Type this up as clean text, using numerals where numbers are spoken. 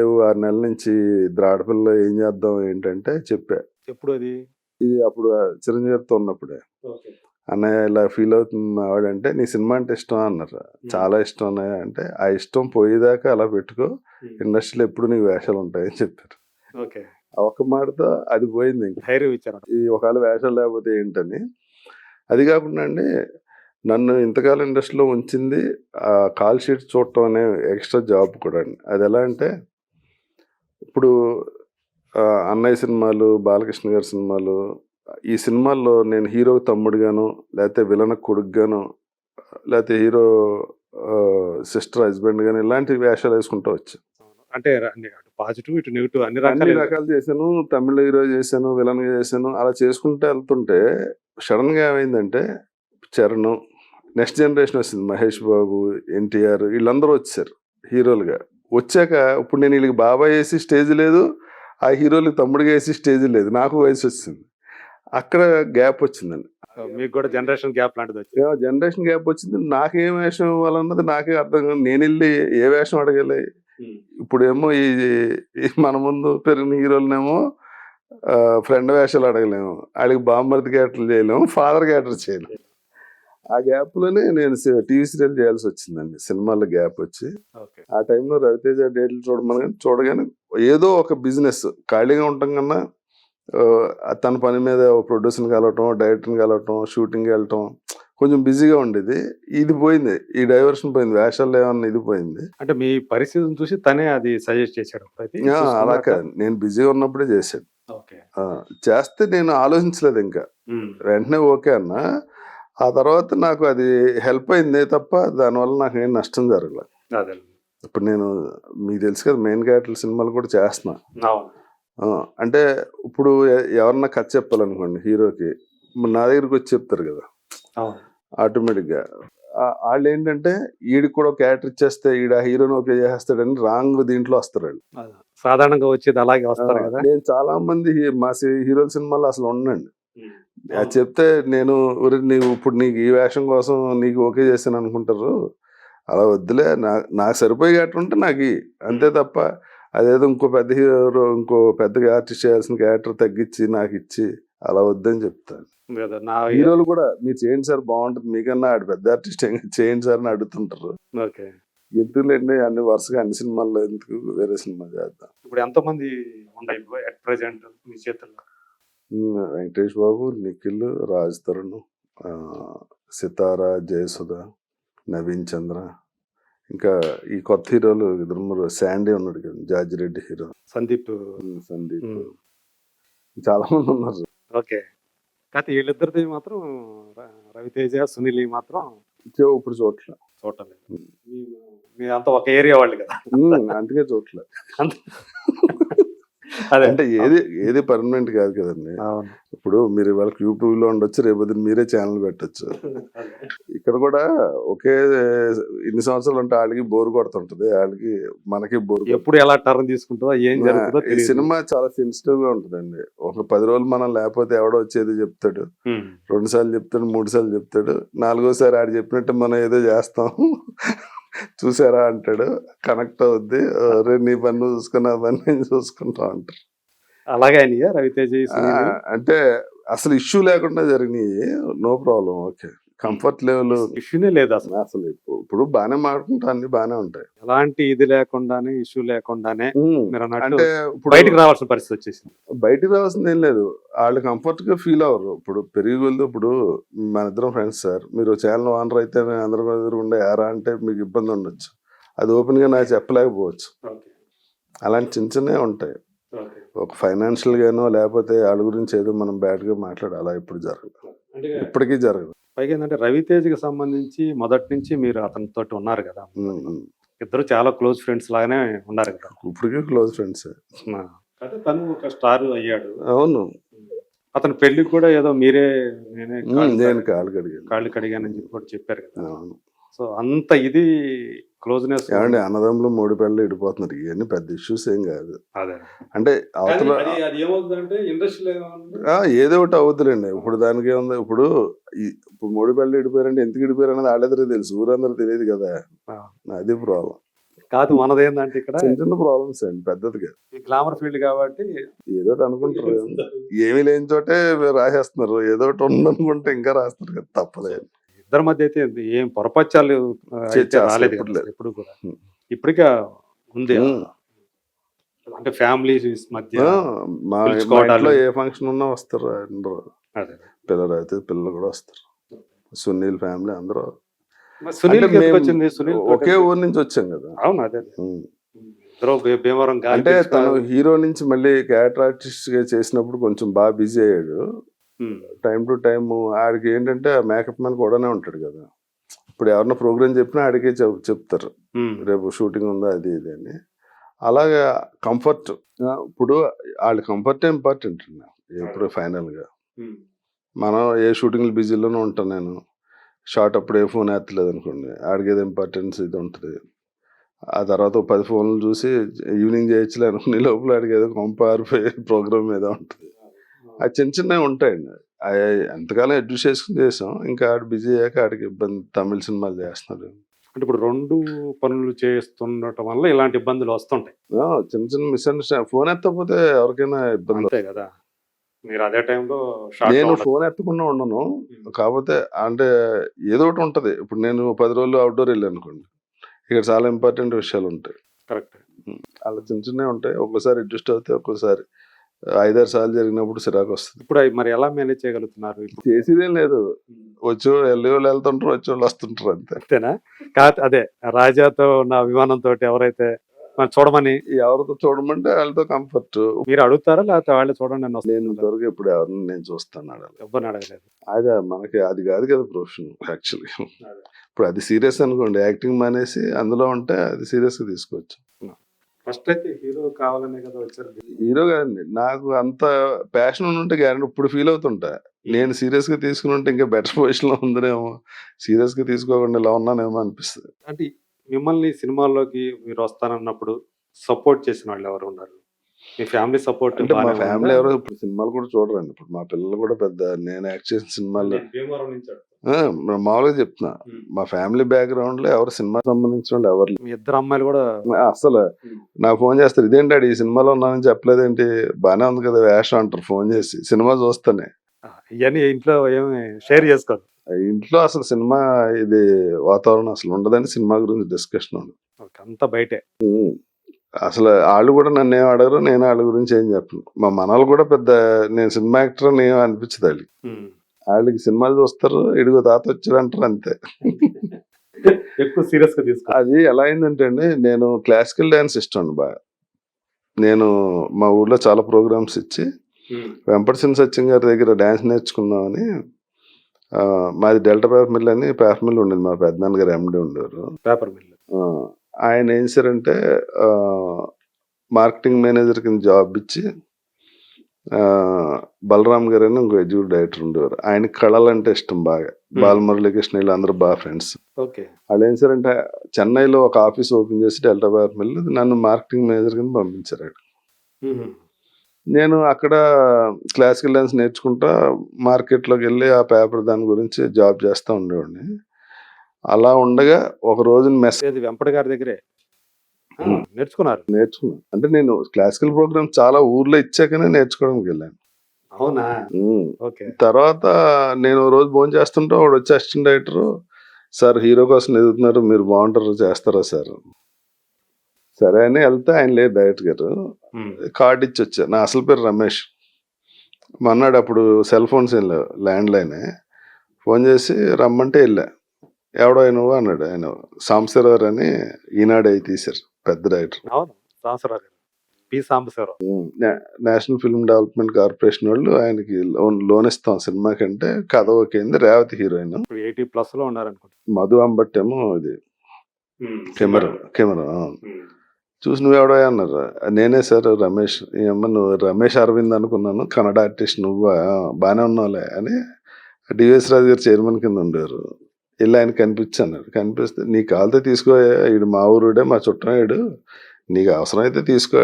6 నెలల నుంచి ఇద్దరు ఆడపిల్లలు ఏం చేద్దాం ఏంటంటే చెప్పా. ఎప్పుడు అది? ఇది అప్పుడు చిరంజీవితో ఉన్నప్పుడే. ఓకే. అన్నయ్య ఇలా ఫీల్ అవుతుంది మా ఆవిడంటే, నీ సినిమా అంటే ఇష్టం అన్నారు. చాలా ఇష్టం అన్నయ్య అంటే, ఆ ఇష్టం పోయేదాకా అలా పెట్టుకో, ఇండస్ట్రీలో ఎప్పుడు నీకు వేషాలు ఉంటాయని చెప్పారు. ఓకే. ఆ ఒక్క మాటతో అది పోయింది. ఇంక ధైర్యం ఇచ్చారు. ఈ ఒకవేళ వేషాలు లేకపోతే ఏంటని. అది కాకుండా అండి, నన్ను ఇంతకాలం ఇండస్ట్రీలో ఉంచింది ఆ కాల్ షీట్ చూడటం అనే ఎక్స్ట్రా జాబ్ కూడా అండి. అది ఎలా అంటే, ఇప్పుడు అన్నయ్య సినిమాలు, బాలకృష్ణ గారి సినిమాలు, ఈ సినిమాల్లో నేను హీరో తమ్ముడుగాను, లేకపోతే విలన్ కొడుకుగాను, లేకపోతే హీరో సిస్టర్ హస్బెండ్ గాను ఇలాంటి వేషాలు వేసుకుంటూ వచ్చాను. అంటే అటు పాజిటివ్ ఇటు నెగిటివ్ అన్ని అన్ని రకాలు. రకాలు చేశాను. తమిళ హీరో చేశాను, విలన్ గా చేశాను. అలా చేసుకుంటూ వెళ్తుంటే సడన్ గా ఏమైందంటే చరణ్, నెక్స్ట్ జనరేషన్ వచ్చింది. మహేష్ బాబు, ఎన్టీఆర్ వీళ్ళందరూ వచ్చారు హీరోలుగా. వచ్చాక ఇప్పుడు నేను వీళ్ళకి బాబాయ్ వేసి స్టేజ్ లేదు, ఆ హీరోలకి తమ్ముడిగా వేసి స్టేజ్ లేదు. నాకు వయసు వచ్చింది, అక్కడ గ్యాప్ వచ్చిందండి. మీకు కూడా జనరేషన్ గ్యాప్ లాంటిది వచ్చింది. జనరేషన్ గ్యాప్ వచ్చింది. నాకేం వేషం ఇవ్వాలన్నది నాకే అర్థం కాదు. నేను వెళ్ళి ఏ వేషం అడగాలి? ఇప్పుడేమో ఈ మన ముందు పెరిగిన హీరోలనేమో ఫ్రెండ్ వేషాలు అడగలేము, వాళ్ళకి బామ్మర్ది క్యారెక్టర్లు చేయలేము, ఫాదర్ క్యారెక్టర్ చేయలేము. ఆ గ్యాప్ లోనే నేను టీవీ సీరియల్ చేయాల్సి వచ్చిందండి. సినిమాల్లో గ్యాప్ వచ్చి ఆ టైంలో రవితేజ డేట్లు చూడగానే ఏదో ఒక బిజినెస్ ఖాళీగా ఉండటం కన్నా తన పని మీద ప్రొడ్యూసర్ని కలవటం, డైరెక్టర్ని కలవటం, షూటింగ్కి వెళ్ళటం కొంచెం బిజీగా ఉండేది. ఇది పోయింది, ఈ డైవర్షన్ పోయింది, వేషాలు ఏమన్నా ఇది పోయింది. అంటే మీ పరిస్థితిని చూసి తనే అది సజెస్ట్ చేశాడు. అలా కాదు, నేను బిజీగా ఉన్నప్పుడే చేశాడు. చేస్తే నేను ఆలోచించలేదు ఇంకా, వెంటనే ఓకే అన్న. ఆ తర్వాత నాకు అది హెల్ప్ అయిందే తప్ప దానివల్ల నాకు ఏం నష్టం జరగలేదు. ఇప్పుడు నేను మీకు తెలుసు కదా, మెయిన్ క్యారెక్టర్ సినిమాలు కూడా చేస్తున్నా. అంటే ఇప్పుడు ఎవరన్నా కథ చెప్పాలనుకోండి హీరోకి, నా దగ్గరికి వచ్చి చెప్తారు కదా ఆటోమేటిక్గా. వాళ్ళు ఏంటంటే ఈడికి కూడా క్యారెక్టర్ ఇచ్చేస్తే ఈడ హీరోని ఓకే చేసేస్తాడని రాంగ్ దీంట్లో వస్తారు. సాధారణంగా వచ్చేది అలాగే వస్తారు కదా. నేను చాలా మంది మా హీరోల సినిమాలో అసలు ఉండండి, అది చెప్తే నేను నీవు ఇప్పుడు నీకు ఈ వేషం కోసం నీకు ఓకే చేశాను అనుకుంటారు. అలా వద్దులే, నాకు సరిపోయే క్యారెక్టర్ ఉంటే నాకు అంతే తప్ప అదేదో ఇంకో పెద్ద హీరో ఇంకో పెద్దగా ఆర్టిస్ట్ చేయాల్సిన క్యారెక్టర్ తగ్గించి నాకు ఇచ్చి అలా వద్దని చెప్తాను. హీరోలు కూడా మీరు చేయండి సార్ బాగుంటుంది, మీకన్నా ఆడు పెద్ద ఆర్టిస్ట్ చేయండి సార్ అని అడుగుతుంటారు. ఎందుకులేండి అన్ని వరుసగా అన్ని సినిమాల్లో ఎందుకు, వేరే సినిమా చేద్దాం. ఇప్పుడు ఎంతమంది ఉన్నాయి అట్ ప్రెజెంట్ మీ చేతుల్లో? వెంకటేష్ బాబు, నిఖిల్, రాజ్ తరుణ్, సితారా, జయసుధ, నవీన్ చంద్ర, ఇంకా ఈ కొత్త హీరోలు ఇద్దరు, శాండీ ఉన్నాడు కదా, జార్జి రెడ్డి హీరో, సందీప్, చాలా మంది ఉన్నారు. ఓకే. కాకపోతే వీళ్ళిద్దరిది మాత్రం రవితేజ, సునీల్ మాత్రం ఇప్పుడు చూడలేదు. మీరంతా ఒక ఏరియా వాళ్ళు కదా, అందుకే చూడలేదు. అంటే ఏది పర్మనెంట్ కాదు కదండి. ఇప్పుడు మీరు ఇవాళ యూట్యూబ్ లో ఉండొచ్చు, రేపు మీరే ఛానల్ పెట్టచ్చు. ఇక్కడ కూడా ఒకే ఇన్ని సంవత్సరాలు అంటే వాళ్ళకి బోర్ కొడుతుంటది, వాళ్ళకి మనకి బోర్. ఎప్పుడు ఎలా టర్న్ తీసుకుంటుందో ఏం జరుగుతుందో. ఈ సినిమా చాలా సెన్సిటివ్ గా ఉంటుందండి. ఒక 10 రోజులు మనం లేకపోతే ఎవడో వచ్చేది చెప్తాడు, 2 సార్లు చెప్తాడు, 3 సార్లు చెప్తాడు, 4గోసారి ఆడు చెప్పినట్టు మనం ఏదో చేస్తాం, చూసారా అంటాడు, కనెక్ట్ అవుద్ది, నీ పని చూసుకున్నా పని నేను చూసుకుంటా అంటారు. అలాగే రవితేజ అంటే అసలు ఇష్యూ లేకుండా జరిగినాయి, no problem, okay, comfort level ఇష్యూనే లేదు అసలు. ఇప్పుడు బాగానే మాట్లాడుకుంటా, అన్ని బాగానే ఉంటాయి, ఎలాంటి ఇది లేకుండానే, ఇష్యూ లేకుండానే అంటే బయటకు రావాల్సిన పరిస్థితి వచ్చేసింది. బయటకు రావాల్సింది ఏం లేదు, వాళ్ళు కంఫర్ట్ గా ఫీల్ అవ్వరు. ఇప్పుడు పెరిగి వెళ్తే, ఇప్పుడు మన ఇద్దరం ఫ్రెండ్స్ సార్, మీరు ఛానల్ ఓనర్ అయితే అందరూ ఎదురుకుండా యారా అంటే మీకు ఇబ్బంది ఉండొచ్చు, అది ఓపెన్ గా నాకు చెప్పలేకపోవచ్చు. అలాంటి చిన్న చిన్నవి ఉంటాయి. ఒక ఫైనాన్షియల్ గానో లేకపోతే వాళ్ళ గురించి ఏదో మనం బ్యాడ్ గా మాట్లాడాలి, అలా ఇప్పుడు జరగదు, ఇప్పటికీ జరగదు. పైగా ఏంటంటే రవితేజకి సంబంధించి మొదటి నుంచి మీరు అతనితో ఉన్నారు కదా, ఇద్దరు చాలా క్లోజ్ ఫ్రెండ్స్ లాగానే ఉన్నారు కదా. ఇప్పటికీ క్లోజ్ ఫ్రెండ్స్. తను ఒక స్టార్ అయ్యాడు. అవును. అతని పెళ్లికి కూడా ఏదో మీరే నేను కాళ్ళు కడిగానని చెప్పి కూడా చెప్పారు కదా. అవును. సో అంత ఇది క్లోజ్నెస్. ఏమండి, అన్నదమ్ములు 3 పెళ్ళి ఇడిపోతున్నారు, ఇవన్నీ పెద్ద ఇష్యూస్ ఏం కాదు. అంటే అవతల ఏదో ఒకటి అవుతుందండి. ఇప్పుడు దానికి ఏముంది, ఇప్పుడు 3 పెళ్ళి ఇడిపోయారంటే ఎందుకు ఇడిపోయారు అనేది వాళ్ళిద్దరికి తెలుసు, ఊరందరూ తెలియదు కదా, అది ప్రాబ్లం. కాదు మనదేందంటే ఇక్కడ చిన్న చిన్న ప్రాబ్లమ్స్ అండి, పెద్దది కాదు. ఈ గ్లామర్ ఫీల్డ్ కాబట్టి ఏదో ఒకటి అనుకుంటారు, ఏమీ లేని చోటే రాసేస్తున్నారు, ఏదో ఒకటి ఉందనుకుంటే ఇంకా రాస్తారు కదా, తప్పలేదు. ఇద్దరి మధ్య అయితే ఏం పొరపచ్చాలు అయితే అసలు రాలేదు ఎప్పుడు కదా లేదు. ఎప్పుడు కూడా. ఉమ్. ఇప్పటికే ఉంది ఉమ్. అంటే ఫ్యామిలీస్ మధ్య మా పిలుచుకోవడాలు. ఇంట్లో ఏ ఫంక్షన్ ఉన్నా వస్తారు అందరూ, అదే. పిల్లలు అయితే పిల్లలు కూడా వస్తారు, సునీల్ ఫ్యామిలీ అందరూ. మరి సునీల్ అంటే మేము వచ్చింది సునీల్ ఒకే ఊరు నుంచి వచ్చాం కదా. అవును అదే ఉమ్. ఇద్దరు భీమవరం గాలి అంటే పిలుచుకొని- తను హీరో నుంచి మళ్ళీ క్యారెక్టర్ ఆర్టిస్ట్ గా చేసినప్పుడు కొంచెం బాగా బిజీ అయ్యాడు. ఉమ్. టైం టు టైం ఆడికి ఏంటంటే మేకప్ మ్యాన్ కూడానే ఉంటాడు కదా. ఇప్పుడు ఎవరన్నా ప్రోగ్రామ్ చెప్పినా ఆడికే చెప్తారు, ఉమ్. రేపు షూటింగ్ ఉందా అది ఇది అని. అలాగా కంఫర్ట్, ఇప్పుడు వాళ్ళ కంఫర్ట్ ఇంపార్టెంట్ ఇప్పుడు ఫైనల్ గా. ఉమ్. మనం ఏ షూటింగ్ బిజీలోనే ఉంటాను నేను, షార్ట్ అప్పుడు ఏ ఫోన్ ఎత్తలేదు అనుకోండి, ఆడికేది ఇంపార్టెన్స్ ఇది ఉంటుంది. ఆ తర్వాత 10 ఫోన్లు చూసి ఈవినింగ్ చేయొచ్చులే అనుకునే లోపల ఆడికి ఏదో కంపారిపోయే ప్రోగ్రామ్ మీద ఉంటుంది. అది చిన్న చిన్నవి ఉంటాయండి. అవి ఎంతకాలం అడ్జస్ట్ చేసాం, ఇంకా ఆడు బిజీ అయ్యాక ఆడికి ఇబ్బంది. తమిళ సినిమాలు చేస్తున్నాడు. అంటే ఇప్పుడు 2 పనులు చేస్తుండటం వల్ల ఇలాంటి ఇబ్బందులు వస్తుంటాయి. చిన్న చిన్న మిస్అండర్స్టాండింగ్, ఫోన్ ఎత్తకపోతే ఎవరికైనా ఇబ్బంది. అంతే కదా, మీరు అదే టైంలో నేను ఫోన్ ఎత్తకుండా ఉండను, కాకపోతే అంటే ఏదో ఒకటి ఉంటది. ఇప్పుడు నేను 10 రోజులు అవుట్డోర్ వెళ్ళాను అనుకోండి, ఇక్కడ చాలా ఇంపార్టెంట్ విషయాలు ఉంటాయి. కరెక్ట్. అలా చిన్న చిన్నవి ఉంటాయి. ఒక్కోసారి అడ్జస్ట్ అవుతాయి, ఒక్కోసారి 5-6 సార్లు జరిగినప్పుడు చిరాకు వస్తుంది. ఇప్పుడు అవి మరి ఎలా మేనేజ్ చేయగలుగుతున్నారు ఇప్పుడు? చేసేదేం లేదు, వచ్చి వెళ్ళే వాళ్ళు వెళ్తుంటారు, వచ్చే వాళ్ళు వస్తుంటారు, అంతే. అంతేనా? కాదు అదే రాజాతో ఉన్న అభిమానంతో ఎవరైతే మనం చూడమని ఎవరితో చూడమంటే వాళ్ళతో కంఫర్ట్. మీరు అడుగుతారా లేకపోతే వాళ్ళే చూడండి అని నేను వస్తుంది? ఇంతవరకు ఇప్పుడు ఎవరిని నేను చూస్తాను అడగాలి. ఎవరిని అడగలేదు. అదే మనకి అది కాదు కదా ప్రొఫెషన్ యాక్చువల్లీ. ఇప్పుడు అది సీరియస్ అనుకోండి, యాక్టింగ్ మానేసి అందులో ఉంటే అది సీరియస్ గా తీసుకోవచ్చు. ఫస్ట్ అయితే హీరో కావాలనే కదా వచ్చారు. హీరో కాదండి, నాకు అంత ప్యాషన్ ఉంటే గ్యారెంటీ ఇప్పుడు ఫీల్ అవుతుంటా. నేను సీరియస్ గా తీసుకుని ఉంటే ఇంకా బెటర్ పొజిషన్ లో ఉందనేమో, సీరియస్ గా తీసుకోకుండా ఇలా ఉన్నానేమో అనిపిస్తుంది. అంటే మిమ్మల్ని సినిమాల్లోకి మీరు వస్తానన్నప్పుడు సపోర్ట్ చేసిన వాళ్ళు ఎవరు ఉన్నారు? మీ ఫ్యామిలీ సపోర్ట్ అంటే మా ఫ్యామిలీ ఎవరో ఇప్పుడు సినిమాలు కూడా చూడరండి. ఇప్పుడు మా పిల్లలు కూడా పెద్ద నేను యాక్ట్ చేసిన సినిమాల్లో మామూలుగా చెప్తున్నా, మా ఫ్యామిలీ బ్యాక్గ్రౌండ్ లో ఎవరు సినిమా సంబంధించిన వాళ్ళు ఎవరు లేరు. మీ ఇద్దరు అమ్మాయిలు కూడా అసలు నాకు ఫోన్ చేస్తారు, ఇదేంటి ఈ సినిమాలో ఉన్నానని చెప్పలేదేంటి, బానే ఉంది కదా వేషం అంటారు ఫోన్ చేసి. సినిమా చూస్తానే ఇవన్నీ ఇంట్లో ఏమి షేర్ చేసుకోరు. ఇంట్లో అసలు సినిమా ఇది వాతావరణం అసలు ఉండదని, సినిమా గురించి డిస్కషన్ ఉండదు. అంతా బయటే. అసలు వాళ్ళు కూడా నన్ను ఏం అడగరు, నేను వాళ్ళ గురించి ఏం చెప్పను. మా మనవాళ్ళు కూడా పెద్ద నేను సినిమా యాక్టర్ అని ఏం అనిపించదు వాళ్ళకి. వాళ్ళకి సినిమాలు చూస్తారు, ఇడుగు తాత వచ్చాడు అంటారు, అంతే. ఎక్కువ సీరియస్ గా తీసుకో. అది ఎలా అయిందంటే అండి, నేను క్లాసికల్ డాన్స్ ఇష్టం అండి బాగా. నేను మా ఊర్లో చాలా ప్రోగ్రామ్స్ ఇచ్చి వెంపటిసిన సత్యం గారి దగ్గర డాన్స్ నేర్చుకుందామని, మాది డెల్టా పేపర్ మిల్ అని పేపర్ మిల్ ఉండేది, మా పెద్దనాన్న గారు ఎండి ఉండేవారు. Paper mill. ఆయన ఏం చేశారంటే మార్కెటింగ్ మేనేజర్ కింద జాబ్ ఇచ్చి, బలరామ్ గారు అని ఇంకో ఎగ్జిక్యూటివ్ డైరెక్టర్ ఉండేవారు. ఆయనకి కళలు అంటే ఇష్టం బాగా. బాలమురళీకృష్ణ వీళ్ళు అందరూ బాగా ఫ్రెండ్స్. వాళ్ళు ఏం చేశారంటే చెన్నైలో ఒక ఆఫీస్ ఓపెన్ చేసి డెల్టా పేపర్ మిల్ నన్ను మార్కెటింగ్ మేనేజర్ కింద పంపించారు. నేను అక్కడ క్లాసికల్ డాన్స్ నేర్చుకుంటా మార్కెట్లోకి వెళ్ళి ఆ పేపర్ దాని గురించి జాబ్ చేస్తూ ఉండేవాడిని. అలా ఉండగా ఒక రోజు మెసేజ్ వెంపటి గారి దగ్గరే నేర్చుకున్నాను. అంటే నేను క్లాసికల్ ప్రోగ్రామ్ చాలా ఊర్లో ఇచ్చాకనే నేర్చుకోవడానికి వెళ్ళాను. అవునా? తర్వాత నేను రోజు భోజనం చేస్తుంటే వాడు వచ్చి అసిస్టెంట్ డైరెక్టర్, సార్ హీరో కోసం ఎదుగుతున్నారు, మీరు బాగుంటారు చేస్తారా సార్. సరే అని వెళ్తే ఆయన లేదు డైరెక్టర్ గారు, కార్డు ఇచ్చి వచ్చా. నా అసలు పేరు రమేష్. మొన్నాడు అప్పుడు సెల్ ఫోన్స్ ఏం లేవు, ల్యాండ్ లైనే. ఫోన్ చేసి రమ్మంటే వెళ్ళా. ఎవడో నువ్వు అన్నాడు. ఆయన సాంబశివరావు అని ఈనాడు అయి తీశారు, పెద్ద director. National film development corporation వాళ్ళు ఆయనకి లోన్ ఇస్తాం సినిమా కంటే, కథ ఓకేంది, రేవతి హీరోయిన్, 80+ లో ఉన్నారు అనుకుంటా. మధు అంబట్ ఏమో ఇది కెమెరా. చూసి నువ్వెవడో అన్నారు. నేనే సార్ రమేష్. ఏమన్నా నువ్వు రమేష్ అరవింద్ అనుకున్నాను, కన్నడ ఆర్టిస్ట్ నువ్వా, బాగానే ఉన్నావులే అని. డివిఎస్ రాజు గారు చైర్మన్ కింద ఉండేవారు. వెళ్ళి ఆయన కనిపించాను. కనిపిస్తే నీకు కావాలితే తీసుకో, ఈడు మా ఊరుడే, మా చుట్టం, నీకు అవసరం అయితే తీసుకో